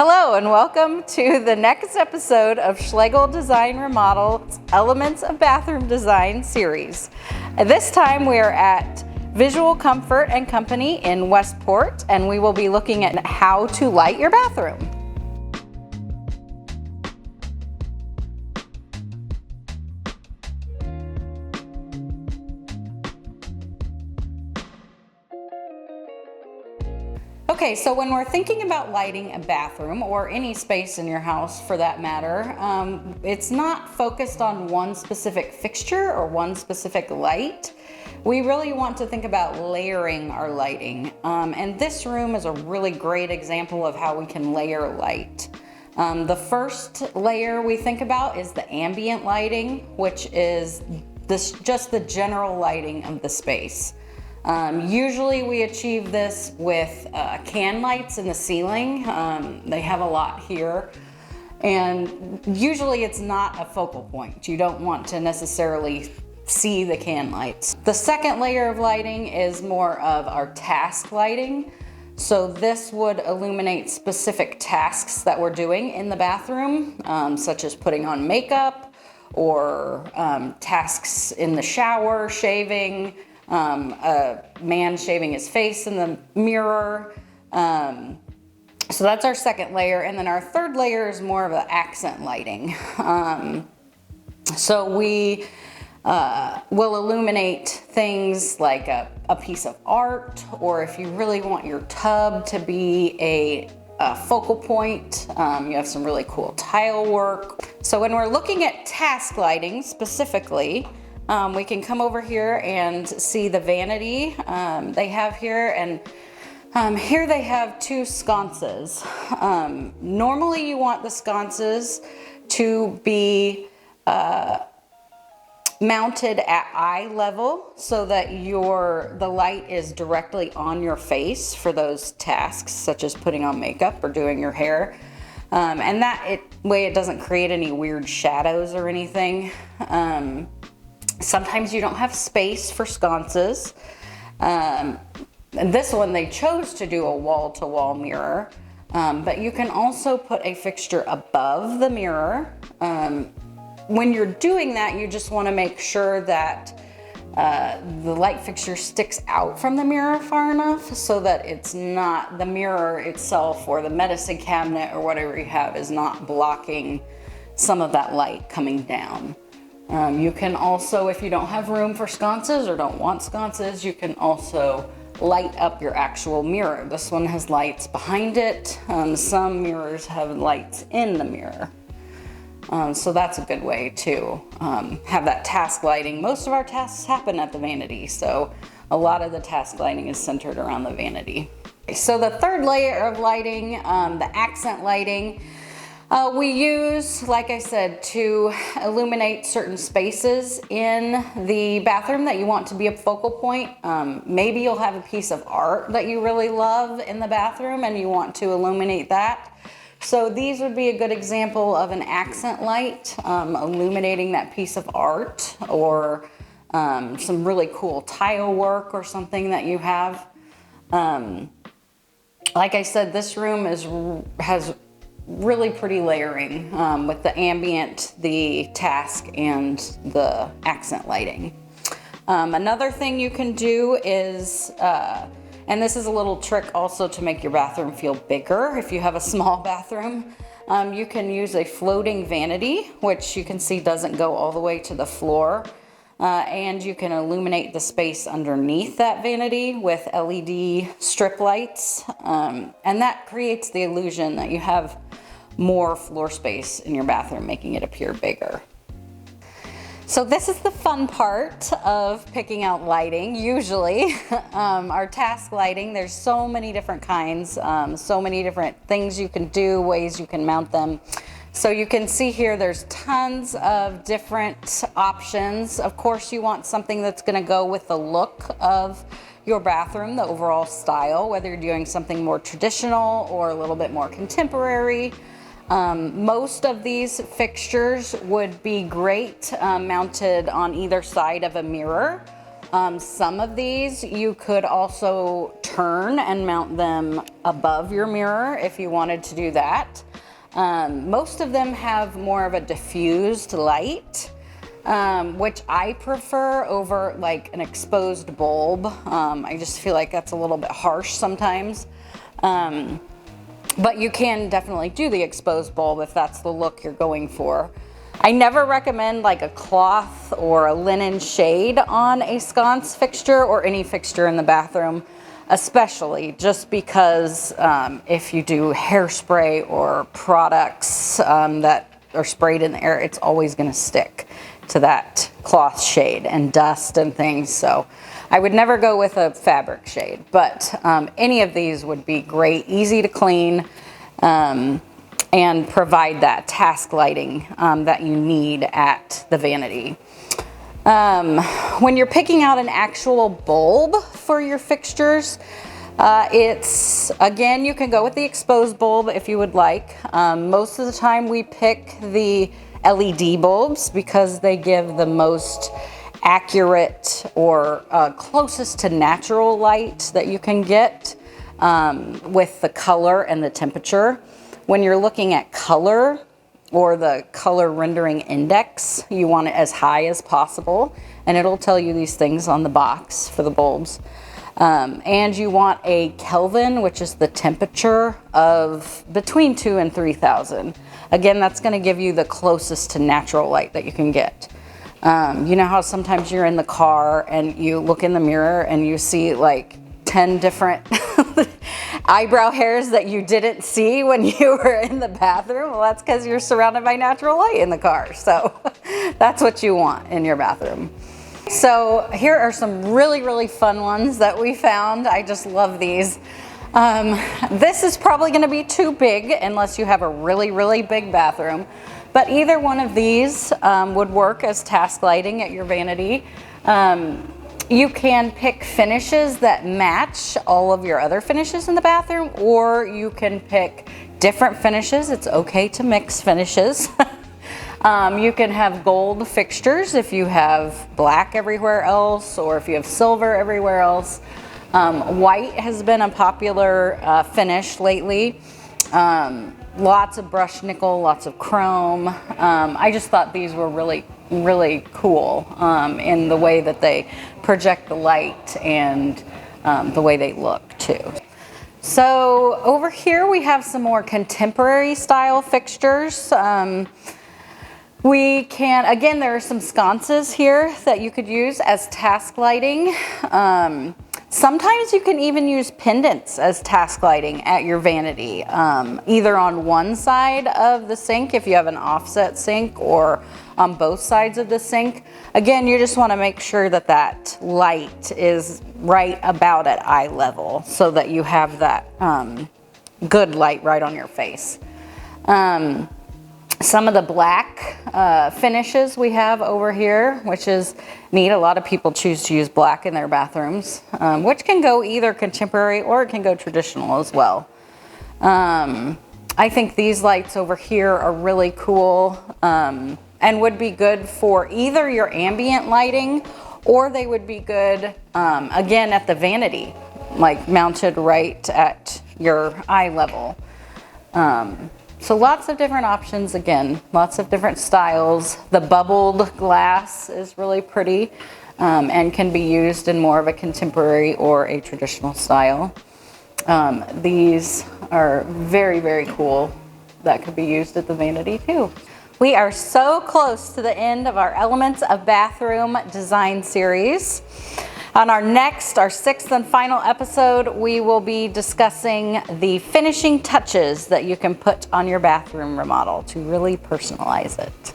Hello and welcome to the next episode of Schlegel Design Remodel's Elements of Bathroom Design series. This time we are at Visual Comfort and Company in Westport, and we will be looking at how to light your bathroom. Okay, so when we're thinking about lighting a bathroom or any space in your house for that matter, it's not focused on one specific fixture or one specific light. We really want to think about layering our lighting. And this room is a really great example of how we can layer light. The first layer we think about is the ambient lighting, which is just the general lighting of the space. Usually we achieve this with can lights in the ceiling. They have a lot here, and usually it's not a focal point. You don't want to necessarily see the can lights. The second layer of lighting is more of our task lighting. So this would illuminate specific tasks that we're doing in the bathroom, such as putting on makeup or tasks in the shower, shaving, a man shaving his face in the mirror. So that's our second layer. And then our third layer is more of an accent lighting. So we will illuminate things like a piece of art, or if you really want your tub to be a focal point, you have some really cool tile work. So when we're looking at task lighting specifically, we can come over here and see the vanity they have here, and here they have two sconces. Normally you want the sconces to be mounted at eye level so that the light is directly on your face for those tasks, such as putting on makeup or doing your hair. And that way it doesn't create any weird shadows or anything. Sometimes you don't have space for sconces. And this one they chose to do a wall-to-wall mirror, but you can also put a fixture above the mirror. When you're doing that, you just want to make sure that the light fixture sticks out from the mirror far enough so that it's not, the mirror itself or the medicine cabinet or whatever you have is not blocking some of that light coming down. You can also, if you don't have room for sconces or don't want sconces, you can also light up your actual mirror. This one has lights behind it. Some mirrors have lights in the mirror. So that's a good way to have that task lighting. Most of our tasks happen at the vanity, so a lot of the task lighting is centered around the vanity. So the third layer of lighting, the accent lighting, we use, like I said, to illuminate certain spaces in the bathroom that you want to be a focal point. Maybe you'll have a piece of art that you really love in the bathroom and you want to illuminate that. So these would be a good example of an accent light, illuminating that piece of art, or some really cool tile work or something that you have. Like I said, this room has really pretty layering with the ambient, the task, and the accent lighting. Another thing you can do is, and this is a little trick also to make your bathroom feel bigger if you have a small bathroom, you can use a floating vanity, which you can see doesn't go all the way to the floor. And you can illuminate the space underneath that vanity with LED strip lights. And that creates the illusion that you have more floor space in your bathroom, making it appear bigger. So this is the fun part of picking out lighting, usually. Our task lighting, there's so many different kinds, so many different things you can do, ways you can mount them. So you can see here there's tons of different options. Of course, you want something that's going to go with the look of your bathroom, the overall style, whether you're doing something more traditional or a little bit more contemporary. Most of these fixtures would be great mounted on either side of a mirror, Some of these you could also turn and mount them above your mirror if you wanted to do that. Most of them have more of a diffused light, which I prefer over like an exposed bulb. I just feel like that's a little bit harsh sometimes. But you can definitely do the exposed bulb if that's the look you're going for. I never recommend like a cloth or a linen shade on a sconce fixture or any fixture in the bathroom, especially just because if you do hairspray or products that are sprayed in the air, it's always going to stick to that cloth shade and dust and things. So I would never go with a fabric shade, but any of these would be great, easy to clean, and provide that task lighting that you need at the vanity. When you're picking out an actual bulb for your fixtures, again, you can go with the exposed bulb if you would like. Most of the time we pick the LED bulbs because they give the most accurate or closest to natural light that you can get with the color and the temperature. When you're looking at color or the color rendering index, you want it as high as possible, and it'll tell you these things on the box for the bulbs. And you want a Kelvin, which is the temperature of between 2,000 and 3,000. Again, that's going to give you the closest to natural light that you can get. You know how sometimes you're in the car and you look in the mirror and you see like 10 different eyebrow hairs that you didn't see when you were in the bathroom? Well, that's because you're surrounded by natural light in the car. So that's what you want in your bathroom. So here are some really, really fun ones that we found. I just love these. This is probably going to be too big unless you have a really, really big bathroom. But either one of these would work as task lighting at your vanity. You can pick finishes that match all of your other finishes in the bathroom, or you can pick different finishes. It's okay to mix finishes. You can have gold fixtures if you have black everywhere else, or if you have silver everywhere else. White has been a popular finish lately. Lots of brushed nickel, lots of chrome. I just thought these were really, really cool in the way that they project the light and the way they look too. So over here we have some more contemporary style fixtures. We can, again, there are some sconces here that you could use as task lighting. Sometimes you can even use pendants as task lighting at your vanity, either on one side of the sink if you have an offset sink, or on both sides of the sink. Again, you just want to make sure that that light is right about at eye level so that you have that good light right on your face. Some of the black finishes we have over here, which is neat. A lot of people choose to use black in their bathrooms, which can go either contemporary or it can go traditional as well. I think these lights over here are really cool and would be good for either your ambient lighting, or they would be good, again, at the vanity, like mounted right at your eye level. So lots of different options, again, lots of different styles. The bubbled glass is really pretty and can be used in more of a contemporary or a traditional style. These are very, very cool. That could be used at the vanity too. We are so close to the end of our Elements of Bathroom Design series. On our sixth and final episode, we will be discussing the finishing touches that you can put on your bathroom remodel to really personalize it.